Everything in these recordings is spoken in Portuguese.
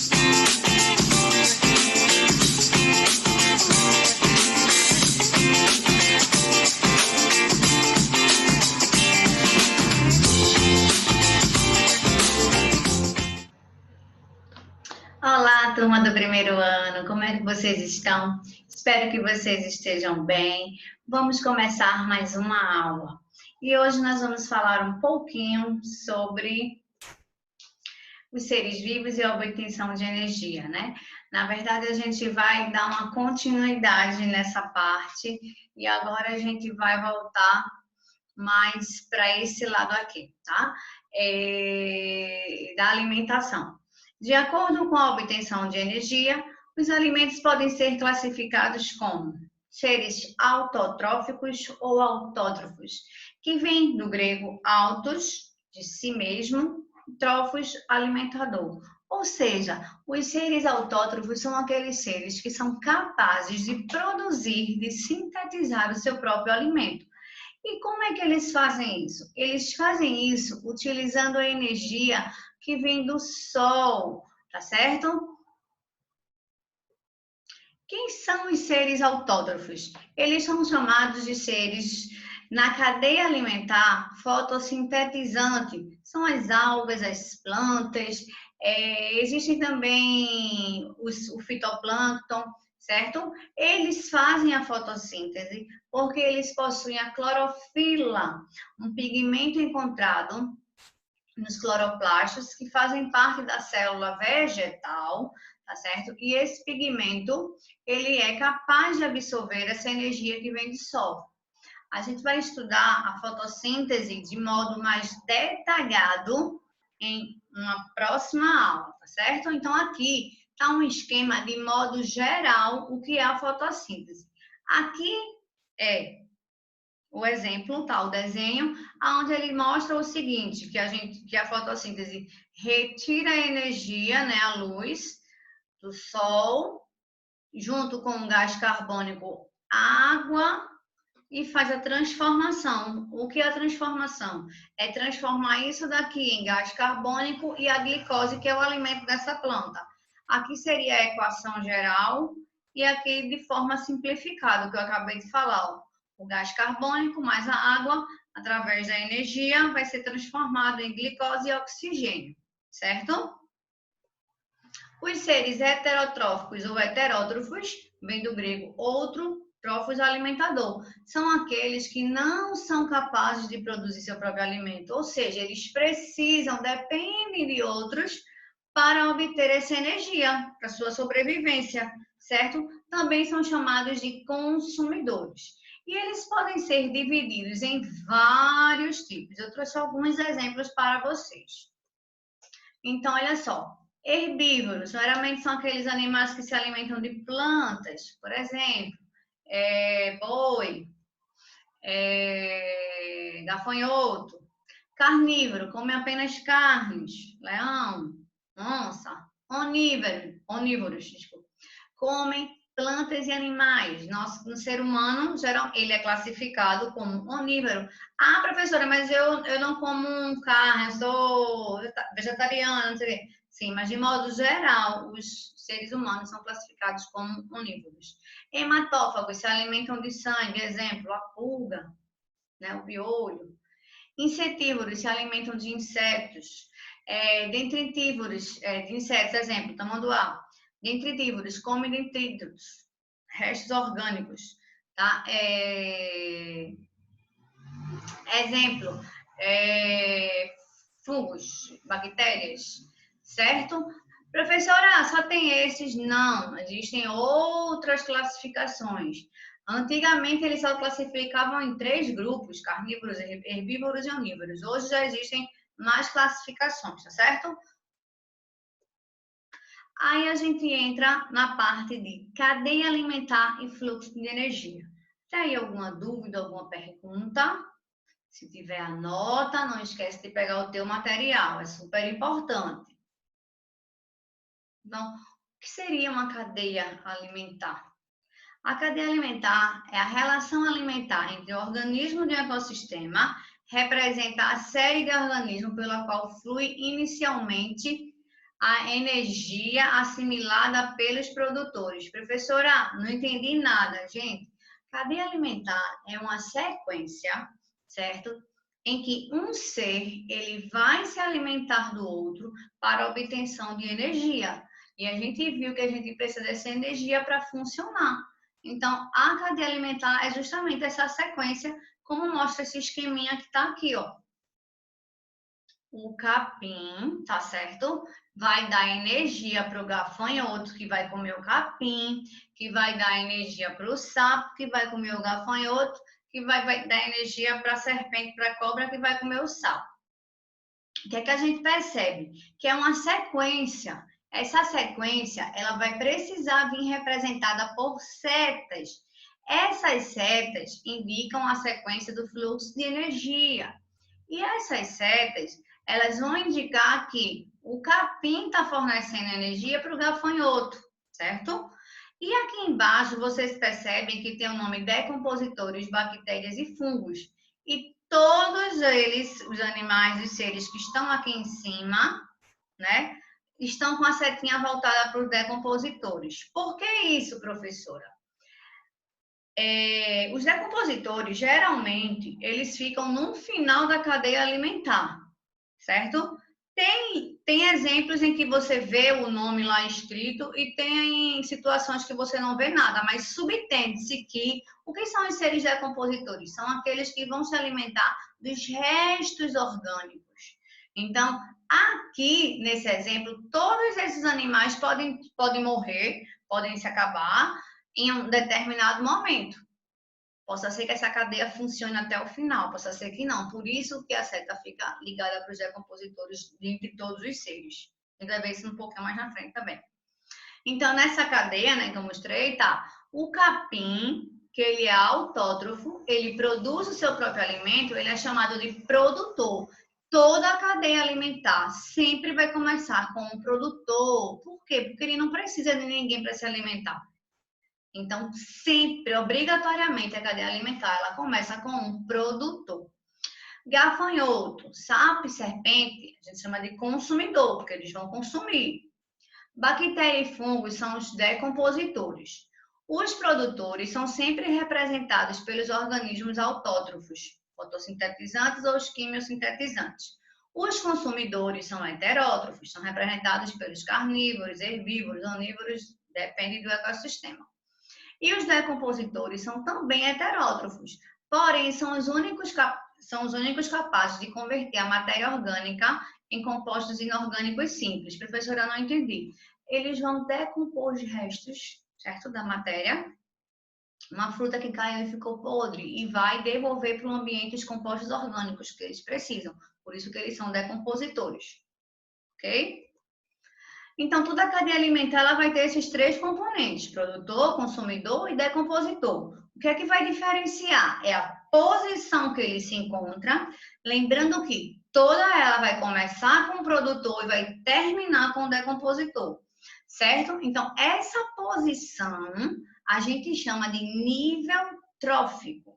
Olá, turma do primeiro ano, como é que vocês estão? Espero que vocês estejam bem. Vamos começar mais uma aula. E hoje nós vamos falar um pouquinho sobre os seres vivos e a obtenção de energia, né? Na verdade, a gente vai dar uma continuidade nessa parte e agora a gente vai voltar mais para esse lado aqui, tá? Da alimentação. De acordo com a obtenção de energia, os alimentos podem ser classificados como seres autotróficos ou autótrofos, que vem do grego autos, de si mesmo, trófos, alimentador. Ou seja, os seres autótrofos são aqueles seres que são capazes de produzir, de sintetizar o seu próprio alimento. E como é que eles fazem isso? Eles fazem isso utilizando a energia que vem do sol, tá certo? Quem são os seres autótrofos? Eles são chamados de seres na cadeia alimentar fotossintetizante. São as algas, as plantas, existem também o fitoplâncton, certo? Eles fazem a fotossíntese porque eles possuem a clorofila, um pigmento encontrado nos cloroplastos que fazem parte da célula vegetal, tá certo? E esse pigmento, ele é capaz de absorver essa energia que vem do sol. A gente vai estudar a fotossíntese de modo mais detalhado em uma próxima aula, tá certo? Então, aqui está um esquema de modo geral o que é a fotossíntese. Aqui é o exemplo, tá? O desenho, onde ele mostra o seguinte, que a fotossíntese retira a energia, né, a luz do sol, junto com o gás carbônico, água, e faz a transformação. O que é a transformação? É transformar isso daqui em gás carbônico e a glicose, que é o alimento dessa planta. Aqui seria a equação geral e aqui de forma simplificada, o que eu acabei de falar. Ó. O gás carbônico mais a água, através da energia, vai ser transformado em glicose e oxigênio, certo? Os seres heterotróficos ou heterótrofos, vem do grego outro, trófos alimentador, são aqueles que não são capazes de produzir seu próprio alimento, ou seja, eles precisam, dependem de outros para obter essa energia, para sua sobrevivência, certo? Também são chamados de consumidores. E eles podem ser divididos em vários tipos. Eu trouxe alguns exemplos para vocês. Então, olha só. Herbívoros, geralmente são aqueles animais que se alimentam de plantas, por exemplo, boi, gafanhoto. Carnívoro, come apenas carnes, leão, onça. Onívoros, desculpa, comem plantas e animais. No ser humano, ele é classificado como onívoro. Ah, professora, mas eu não como carne, eu sou vegetariana, não sei o quê. Sim, mas de modo geral, os seres humanos são classificados como onívoros. Hematófagos se alimentam de sangue, exemplo, a pulga, né, o piolho. Insetívoros se alimentam de insetos. Detritívoros de insetos, exemplo, tamanduá. Detritívoros comem detritos, restos orgânicos. Tá? Exemplo, fungos, bactérias, certo? Professora, só tem esses? Não, existem outras classificações. Antigamente, eles só classificavam em 3 grupos, carnívoros, herbívoros e onívoros. Hoje já existem mais classificações, tá certo? Aí a gente entra na parte de cadeia alimentar e fluxo de energia. Tem aí alguma dúvida, alguma pergunta? Se tiver, anota, não esquece de pegar o teu material, é super importante. Então, o que seria uma cadeia alimentar? A cadeia alimentar é a relação alimentar entre o organismo de um ecossistema, representa a série de organismos pela qual flui inicialmente a energia assimilada pelos produtores. Professora, não entendi nada, gente. Cadeia alimentar é uma sequência, certo? Em que um ser ele vai se alimentar do outro para a obtenção de energia. E a gente viu que a gente precisa dessa energia para funcionar. Então, a cadeia alimentar é justamente essa sequência, como mostra esse esqueminha que está aqui, ó. O capim, tá certo? Vai dar energia para o gafanhoto que vai comer o capim, que vai dar energia para o sapo que vai comer o gafanhoto, que vai dar energia para a serpente, para a cobra que vai comer o sapo. O que é que a gente percebe? Que é uma sequência. Essa sequência, ela vai precisar vir representada por setas. Essas setas indicam a sequência do fluxo de energia. E essas setas, elas vão indicar que o capim está fornecendo energia para o gafanhoto, certo? E aqui embaixo vocês percebem que tem o nome decompositores, bactérias e fungos. E todos eles, os animais e seres que estão aqui em cima, né, estão com a setinha voltada para os decompositores. Por que isso, professora? Os decompositores, geralmente, eles ficam no final da cadeia alimentar, certo? Tem exemplos em que você vê o nome lá escrito e tem situações que você não vê nada, mas subentende-se que o que são os seres decompositores? São aqueles que vão se alimentar dos restos orgânicos. Então, aqui, nesse exemplo, todos esses animais podem morrer, podem se acabar em um determinado momento. Possa ser que essa cadeia funcione até o final, possa ser que não. Por isso que a seta fica ligada para os decompositores entre todos os seres. A gente vai ver isso um pouquinho mais na frente também. Então, nessa cadeia, né, que eu mostrei, tá o capim, que ele é autótrofo, ele produz o seu próprio alimento, ele é chamado de produtor. Toda a cadeia alimentar sempre vai começar com um produtor. Por quê? Porque ele não precisa de ninguém para se alimentar. Então, sempre, obrigatoriamente, a cadeia alimentar, ela começa com um produtor. Gafanhoto, sapo e serpente, a gente chama de consumidor, porque eles vão consumir. Bactéria e fungos são os decompositores. Os produtores são sempre representados pelos organismos autótrofos, fotossintetizantes ou os quimiosintetizantes. Os consumidores são heterótrofos, são representados pelos carnívoros, herbívoros, onívoros, depende do ecossistema. E os decompositores são também heterótrofos, porém são os únicos capazes de converter a matéria orgânica em compostos inorgânicos simples. Professora, não entendi. Eles vão decompor os restos, certo, da matéria, uma fruta que caiu e ficou podre, e vai devolver para o ambiente os compostos orgânicos que eles precisam. Por isso que eles são decompositores. Ok? Então, toda a cadeia alimentar ela vai ter esses três componentes: produtor, consumidor e decompositor. O que é que vai diferenciar? É a posição que ele se encontra. Lembrando que toda ela vai começar com o produtor e vai terminar com o decompositor, certo? Então, essa posição a gente chama de nível trófico.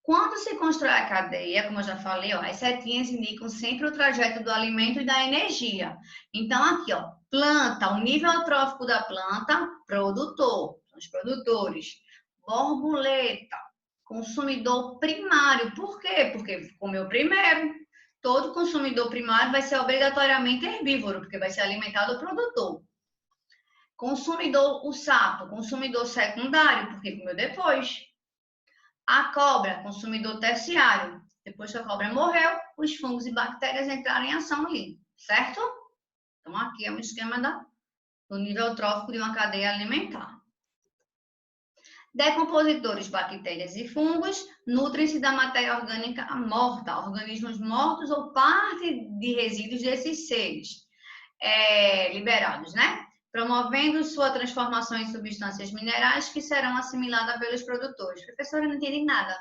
Quando se constrói a cadeia, como eu já falei, ó, as setinhas indicam sempre o trajeto do alimento e da energia. Então, aqui, ó, planta, o nível trófico da planta, produtor, são os produtores. Borboleta, consumidor primário. Por quê? Porque comeu primeiro. Todo consumidor primário vai ser obrigatoriamente herbívoro, porque vai ser alimentado o produtor. Consumidor, o sapo, consumidor secundário, porque comeu depois. A cobra, consumidor terciário. Depois que a cobra morreu, os fungos e bactérias entraram em ação ali, certo? Então, aqui é um esquema do nível trófico de uma cadeia alimentar. Decompositores, bactérias e fungos, nutrem-se da matéria orgânica morta, organismos mortos ou parte de resíduos desses seres liberados, né? Promovendo sua transformação em substâncias minerais que serão assimiladas pelos produtores. Professora, não entendi nada.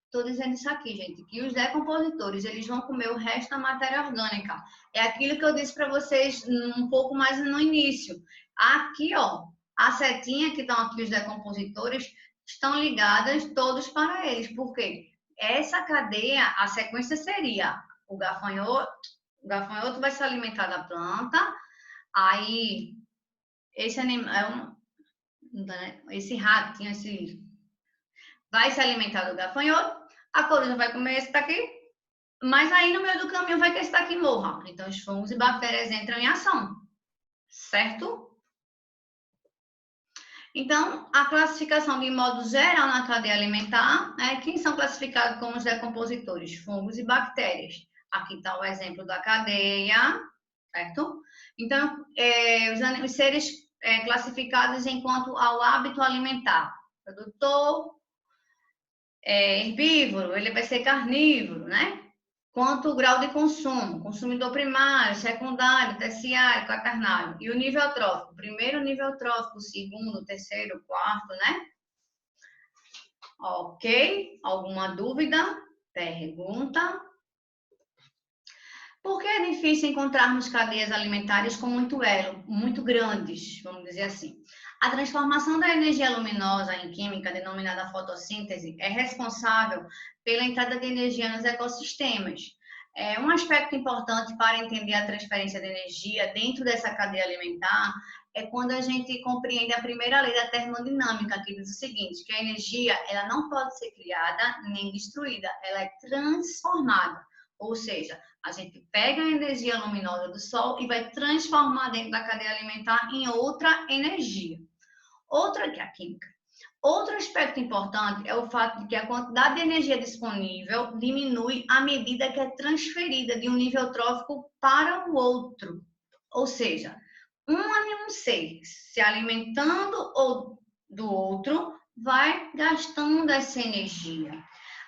Estou dizendo isso aqui, gente, que os decompositores, eles vão comer o resto da matéria orgânica. É aquilo que eu disse para vocês um pouco mais no início. Aqui, ó, a setinha que estão aqui, os decompositores, estão ligadas todos para eles. Por quê? Essa cadeia, a sequência seria o gafanhoto vai se alimentar da planta, Aí, esse animal, esse ratinho, vai se alimentar do gafanhoto, a coruja vai comer esse daqui, mas aí no meio do caminho vai que esse daqui morra. Então, os fungos e bactérias entram em ação, certo? Então, a classificação de modo geral na cadeia alimentar, quem são classificados como os decompositores? Fungos e bactérias. Aqui está o exemplo da cadeia, certo? Então, os seres classificados enquanto ao hábito alimentar. Produtor, herbívoro, ele vai ser carnívoro, né? Quanto o grau de consumo, consumidor primário, secundário, terciário, quaternário. E o nível trófico, primeiro nível trófico, segundo, terceiro, quarto, né? Ok? Alguma dúvida? Pergunta. Por que é difícil encontrarmos cadeias alimentares com muito elo, muito grandes, vamos dizer assim? A transformação da energia luminosa em química, denominada fotossíntese, é responsável pela entrada de energia nos ecossistemas. Um aspecto importante para entender a transferência de energia dentro dessa cadeia alimentar é quando a gente compreende a primeira lei da termodinâmica, que diz o seguinte, que a energia ela não pode ser criada nem destruída, ela é transformada. Ou seja, a gente pega a energia luminosa do Sol e vai transformar dentro da cadeia alimentar em outra energia. Outra que é a química. Outro aspecto importante é o fato de que a quantidade de energia disponível diminui à medida que é transferida de um nível trófico para o outro. Ou seja, um ser se alimentando do outro vai gastando essa energia.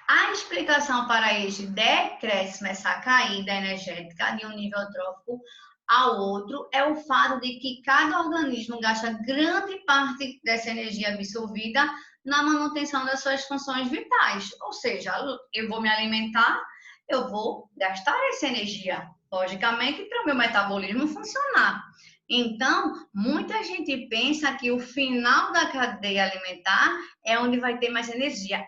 A explicação para este decréscimo, essa caída energética de um nível trófico ao outro, é o fato de que cada organismo gasta grande parte dessa energia absorvida na manutenção das suas funções vitais. Ou seja, eu vou me alimentar, eu vou gastar essa energia, logicamente, para o meu metabolismo funcionar. Então, muita gente pensa que o final da cadeia alimentar é onde vai ter mais energia.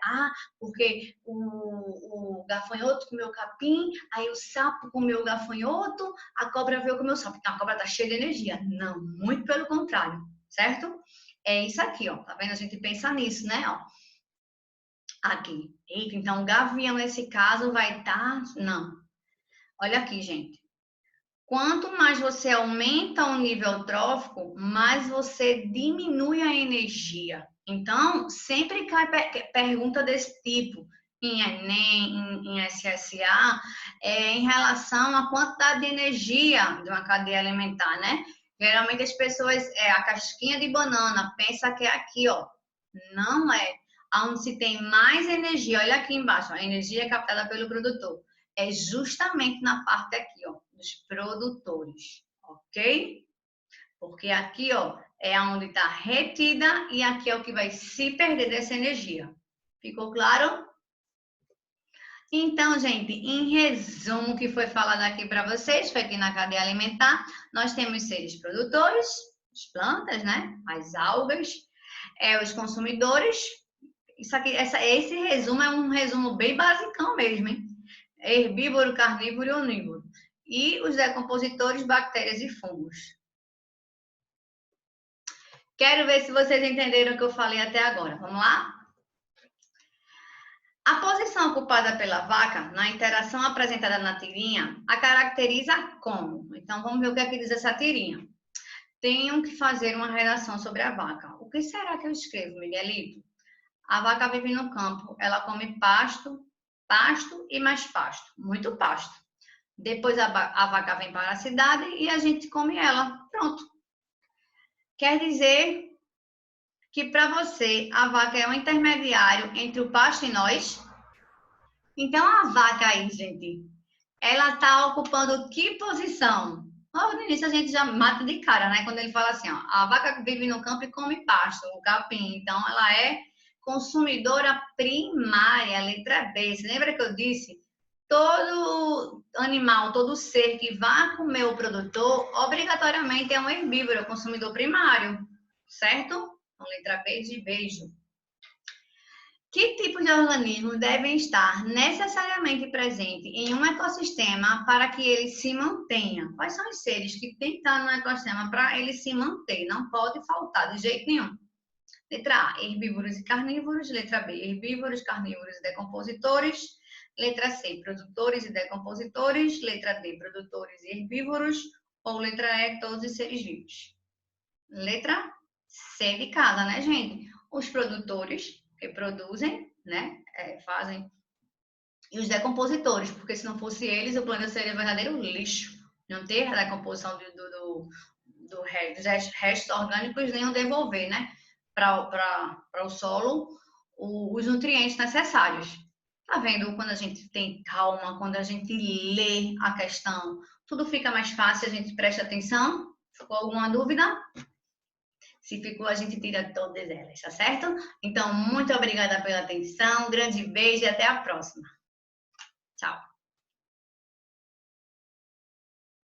Porque o gafanhoto comeu o capim, aí o sapo comeu o gafanhoto, a cobra veio comer o sapo. Então, a cobra está cheia de energia. Não, muito pelo contrário, certo? É isso aqui, ó. Tá vendo? A gente pensa nisso, né? Ó. Aqui. Eita, então o gavião, nesse caso, vai estar... Não. Olha aqui, gente. Quanto mais você aumenta o nível trófico, mais você diminui a energia. Então, sempre cai pergunta desse tipo em Enem, em SSA, em relação à quantidade de energia de uma cadeia alimentar, né? Geralmente as pessoas, a casquinha de banana, pensa que é aqui, ó. Não é. Onde se tem mais energia, olha aqui embaixo, a energia é captada pelo produtor. É justamente na parte aqui, ó, dos produtores, ok? Porque aqui, ó, é onde está retida e aqui é o que vai se perder dessa energia. Ficou claro? Então, gente, em resumo, o que foi falado aqui para vocês foi que na cadeia alimentar nós temos seres produtores, as plantas, né? As algas, os consumidores. Isso aqui, esse resumo é um resumo bem basicão mesmo, hein? Herbívoro, carnívoro e onívoro. E os decompositores, bactérias e fungos. Quero ver se vocês entenderam o que eu falei até agora. Vamos lá? A posição ocupada pela vaca na interação apresentada na tirinha a caracteriza como? Então, vamos ver o que é que diz essa tirinha. Tenho que fazer uma redação sobre a vaca. O que será que eu escrevo, Miguelito? A vaca vive no campo. Ela come pasto, pasto e mais pasto. Muito pasto. Depois a vaca vem para a cidade e a gente come ela. Pronto. Quer dizer que para você a vaca é um intermediário entre o pasto e nós? Então a vaca aí, gente, ela está ocupando que posição? No início a gente já mata de cara, né? Quando ele fala assim, ó, a vaca vive no campo e come pasto, o capim. Então ela é consumidora primária, letra B. Você lembra que eu disse? Todo animal, todo ser que vá comer o produtor, obrigatoriamente é um herbívoro, consumidor primário, certo? Então, letra B de beijo. Que tipos de organismos devem estar necessariamente presentes em um ecossistema para que ele se mantenha? Quais são os seres que têm que estar no ecossistema para ele se manter? Não pode faltar de jeito nenhum. Letra A, herbívoros e carnívoros. Letra B, herbívoros, carnívoros e decompositores. Letra C, produtores e decompositores. Letra D, produtores e herbívoros. Ou letra E, todos os seres vivos. Letra C de casa, né, gente? Os produtores, que produzem, né, fazem, e os decompositores, porque se não fosse eles, o planeta seria um verdadeiro lixo. Não ter a decomposição dos restos orgânicos, nem o devolver, né, para o solo os nutrientes necessários. Tá vendo? Quando a gente tem calma, quando a gente lê a questão, tudo fica mais fácil, a gente presta atenção. Ficou alguma dúvida? Se ficou, a gente tira todas elas, tá certo? Então, muito obrigada pela atenção, grande beijo e até a próxima. Tchau.